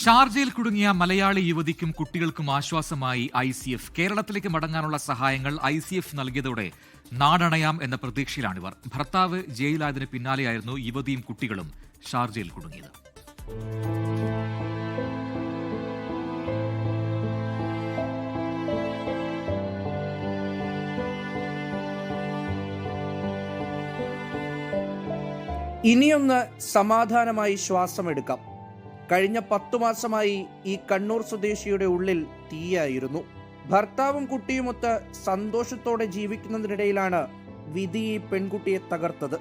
ഷാർജയിൽ കുടുങ്ങിയ മലയാളി യുവതിക്കും കുട്ടികൾക്കും ആശ്വാസമായി ICF. കേരളത്തിലേക്ക് മടങ്ങാനുള്ള സഹായങ്ങൾ ICF നൽകിയതോടെ നാടണയാം എന്ന പ്രതീക്ഷയിലാണിവർ. ഭർത്താവ് ജയിലായതിന് പിന്നാലെയായിരുന്നു യുവതിയും കുട്ടികളും ഷാർജയിൽ കുടുങ്ങിയത്. ഇനിയൊന്ന് സമാധാനമായി ശ്വാസമെടുക്കാം. കഴിഞ്ഞ 10 മാസമായി ഈ കണ്ണൂർ സ്വദേശിയുടെ ഉള്ളിൽ തീയായിരുന്നു. ഭർത്താവും കുട്ടിയുമൊത്ത് സന്തോഷത്തോടെ ജീവിക്കുന്നതിനിടയിലാണ് വിധി ഈ പെൺകുട്ടിയെ തകർത്തത്.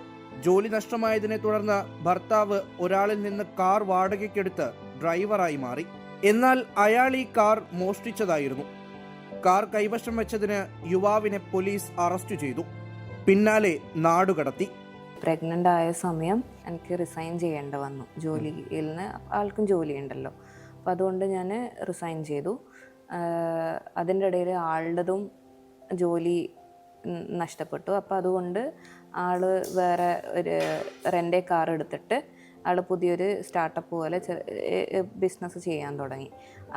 ജോലി നഷ്ടമായതിനെ തുടർന്ന് ഭർത്താവ് ഒരാളിൽ നിന്ന് കാർ വാടകയ്ക്കെടുത്ത് ഡ്രൈവറായി മാറി. എന്നാൽ അയാൾ ഈ കാർ മോഷ്ടിച്ചതായിരുന്നു. കാർ കൈവശം വെച്ചതിന് യുവാവിനെ പോലീസ് അറസ്റ്റ് ചെയ്തു. പിന്നാലെ നാടുകടത്തി. പ്രഗ്നൻ്റ് ആയ സമയം എനിക്ക് റിസൈൻ ചെയ്യേണ്ടി വന്നു. ജോലിയിൽ നിന്ന് ആൾക്കും ജോലിയുണ്ടല്ലോ, അപ്പോൾ അതുകൊണ്ട് ഞാൻ റിസൈൻ ചെയ്തു. അതിൻ്റെ ഇടയിൽ ആളുടേതും ജോലി നഷ്ടപ്പെട്ടു. അപ്പോൾ അതുകൊണ്ട് ആൾ വേറെ ഒരു റെൻ്റേ കാർ എടുത്തിട്ട് ആൾ പുതിയൊരു സ്റ്റാർട്ടപ്പ് പോലെ ബിസിനസ് ചെയ്യാൻ തുടങ്ങി.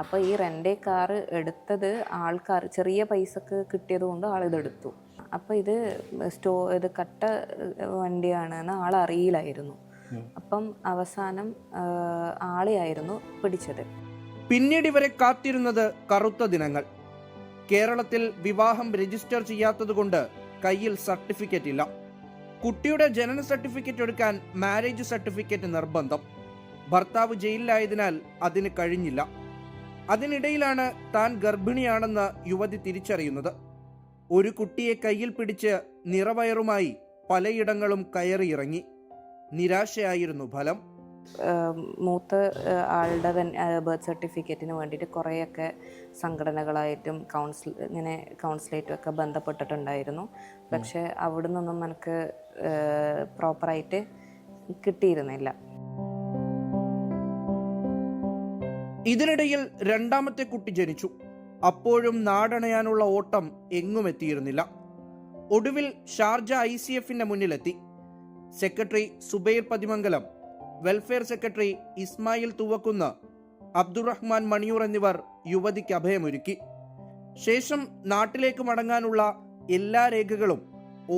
അപ്പോൾ ഈ റെൻ്റേ കാർ എടുത്തത് ആൾക്കാർ ചെറിയ പൈസക്ക് കിട്ടിയത് കൊണ്ട് ആളിതെടുത്തു. അപ്പോൾ ഇത് കട്ട വണ്ടിയാണെന്ന് ആളറിയില്ലായിരുന്നു. അപ്പം അവസാനം ആളെയായിരുന്നു പിടിച്ചത്. പിന്നീട് ഇവരെ കാത്തിരുന്നത് കറുത്ത ദിനങ്ങൾ. കേരളത്തിൽ വിവാഹം രജിസ്റ്റർ ചെയ്യാത്തതുകൊണ്ട് കയ്യിൽ സർട്ടിഫിക്കറ്റ് ഇല്ല. കുട്ടിയുടെ ജനന സർട്ടിഫിക്കറ്റ് എടുക്കാൻ മാരേജ് സർട്ടിഫിക്കറ്റ് നിർബന്ധം. ഭർത്താവ് ജയിലിലായതിനാൽ അതിന് കഴിഞ്ഞില്ല. അതിനിടയിലാണ് താൻ ഗർഭിണിയാണെന്ന് യുവതി തിരിച്ചറിയുന്നത്. ഒരു കുട്ടിയെ കയ്യിൽ പിടിച്ച് നിറവയറുമായി പലയിടങ്ങളും കയറിയിറങ്ങി. നിരാശയായിരുന്നു ഫലം. മൂത്ത ആളുടെ ബർത്ത് സർട്ടിഫിക്കറ്റിന് വേണ്ടിയിട്ട് കുറേയൊക്കെ സംഘടനകളായിട്ടും കൗൺസിലേറ്റും ഒക്കെ ബന്ധപ്പെട്ടിട്ടുണ്ടായിരുന്നു. പക്ഷേ അവിടെ നിന്നൊന്നും എനിക്ക് പ്രോപ്പറായിട്ട് കിട്ടിയിരുന്നില്ല. ഇതിനിടയിൽ രണ്ടാമത്തെ കുട്ടി ജനിച്ചു. അപ്പോഴും നാടണയാനുള്ള ഓട്ടം എങ്ങും എത്തിയിരുന്നില്ല. ഒടുവിൽ ഷാർജ ICFന്റെ മുന്നിലെത്തി. Secretary Subair Pathimangalam, welfare secretary Ismail Thoovakkunnu, Abdurahman Maniyoor എന്നിവർ യുവതിക്ക് അഭയമൊരുക്കി. ശേഷം നാട്ടിലേക്ക് മടങ്ങാനുള്ള എല്ലാ രേഖകളും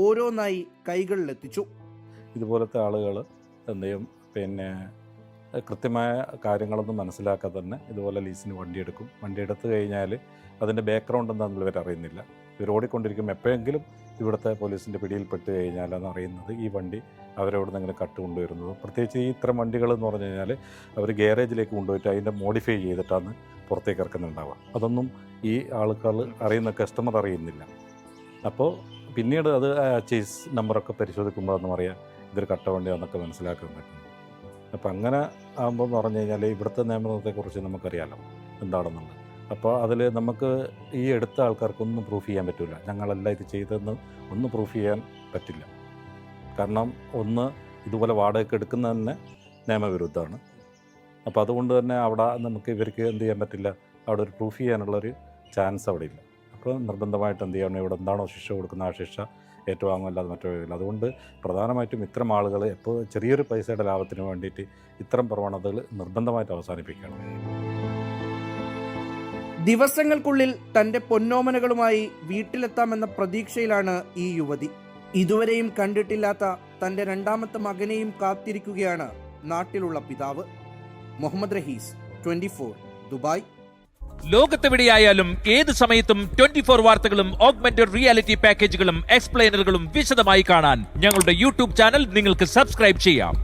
ഓരോന്നായി കൈകളിലെത്തിച്ചു. ഇതുപോലത്തെ ആളുകൾ എന്തെയും കൃത്യമായ കാര്യങ്ങളൊന്നും മനസ്സിലാക്കാതെ തന്നെ ഇതുപോലെ ലീസിന് വണ്ടിയെടുക്കും. വണ്ടിയെടുത്ത് കഴിഞ്ഞാൽ അതിൻ്റെ ബാക്ക്ഗ്രൗണ്ട് എന്താണെന്ന് ഇവർ അറിയുന്നില്ല. ഇവർ ഓടിക്കൊണ്ടിരിക്കും. എപ്പോഴെങ്കിലും ഇവിടുത്തെ പോലീസിൻ്റെ പിടിയിൽപ്പെട്ട് കഴിഞ്ഞാലാണ് അറിയുന്നത് ഈ വണ്ടി അവരവിടെ നിന്ന് ഇങ്ങനെ കട്ട് കൊണ്ടുവരുന്നത്. പ്രത്യേകിച്ച് ഈ ഇത്തരം വണ്ടികൾ എന്ന് പറഞ്ഞു കഴിഞ്ഞാൽ അവർ ഗാരേജിലേക്ക് കൊണ്ടുപോയിട്ട് അതിൻ്റെ മോഡിഫൈ ചെയ്തിട്ടാണ് പുറത്തേക്ക് ഇറക്കുന്നുണ്ടാവുക. അതൊന്നും ഈ ആൾക്കാർ അറിയുന്ന കസ്റ്റമർ അറിയുന്നില്ല. അപ്പോൾ പിന്നീട് അത് ചേസ് നമ്പറൊക്കെ പരിശോധിക്കുമ്പോഴൊന്നും അറിയാം ഇതൊരു കട്ട വണ്ടിയാണെന്നൊക്കെ മനസ്സിലാക്കാൻ പറ്റും. അപ്പോൾ അങ്ങനെ ആകുമ്പോൾ എന്ന് പറഞ്ഞു കഴിഞ്ഞാൽ ഇവിടുത്തെ നിയമനത്തെക്കുറിച്ച് നമുക്കറിയാമല്ലോ എന്താണെന്നുള്ളത്. അപ്പോൾ അതിൽ നമുക്ക് ഈ എടുത്ത ആൾക്കാർക്കൊന്നും പ്രൂഫ് ചെയ്യാൻ പറ്റില്ല. ഞങ്ങളല്ല ഇത് ചെയ്തതെന്ന് ഒന്നും പ്രൂഫ് ചെയ്യാൻ പറ്റില്ല. കാരണം ഒന്ന്, ഇതുപോലെ വാടകയ്ക്ക് എടുക്കുന്ന തന്നെ നിയമവിരുദ്ധമാണ്. അപ്പോൾ അതുകൊണ്ട് തന്നെ അവിടെ നമുക്ക് ഇവർക്ക് എന്ത് ചെയ്യാൻ പറ്റില്ല, അവിടെ ഒരു പ്രൂഫ് ചെയ്യാനുള്ളൊരു ചാൻസ് അവിടെ ഇല്ല. അപ്പോൾ നിർബന്ധമായിട്ട് എന്ത് ചെയ്യണം, ഇവിടെ എന്താണോ ശിക്ഷ കൊടുക്കുന്ന ആ ശിക്ഷ ഏറ്റുവാങ്ങുമല്ലാതെ മറ്റൊരു. അതുകൊണ്ട് പ്രധാനമായിട്ടും ഇത്തരം ആളുകൾ എപ്പോൾ ചെറിയൊരു പൈസയുടെ ലാഭത്തിന് വേണ്ടിയിട്ട് ഇത്തരം പ്രവണതകൾ നിർബന്ധമായിട്ട് അവസാനിപ്പിക്കണം. ദിവസങ്ങൾക്കുള്ളിൽ തന്റെ പൊന്നോമനകളുമായി വീട്ടിലെത്താമെന്ന പ്രതീക്ഷയിലാണ് ഈ യുവതി. ഇതുവരെയും കണ്ടിട്ടില്ലാത്ത തന്റെ രണ്ടാമത്തെ മകനെയും കാത്തിരിക്കുകയാണ് നാട്ടിലുള്ള പിതാവ്. മുഹമ്മദ് റഹീസ്, 24, ദുബായ്. ലോകത്തെവിടെയായാലും ഏത് സമയത്തും 24 വാർത്തകളും ഓഗ്മെന്റഡ് റിയാലിറ്റി പാക്കേജുകളും എക്സ്പ്ലെയിനറുകളും വിശദമായി കാണാൻ ഞങ്ങളുടെ YouTube ചാനൽ നിങ്ങൾക്ക് സബ്സ്ക്രൈബ് ചെയ്യാം.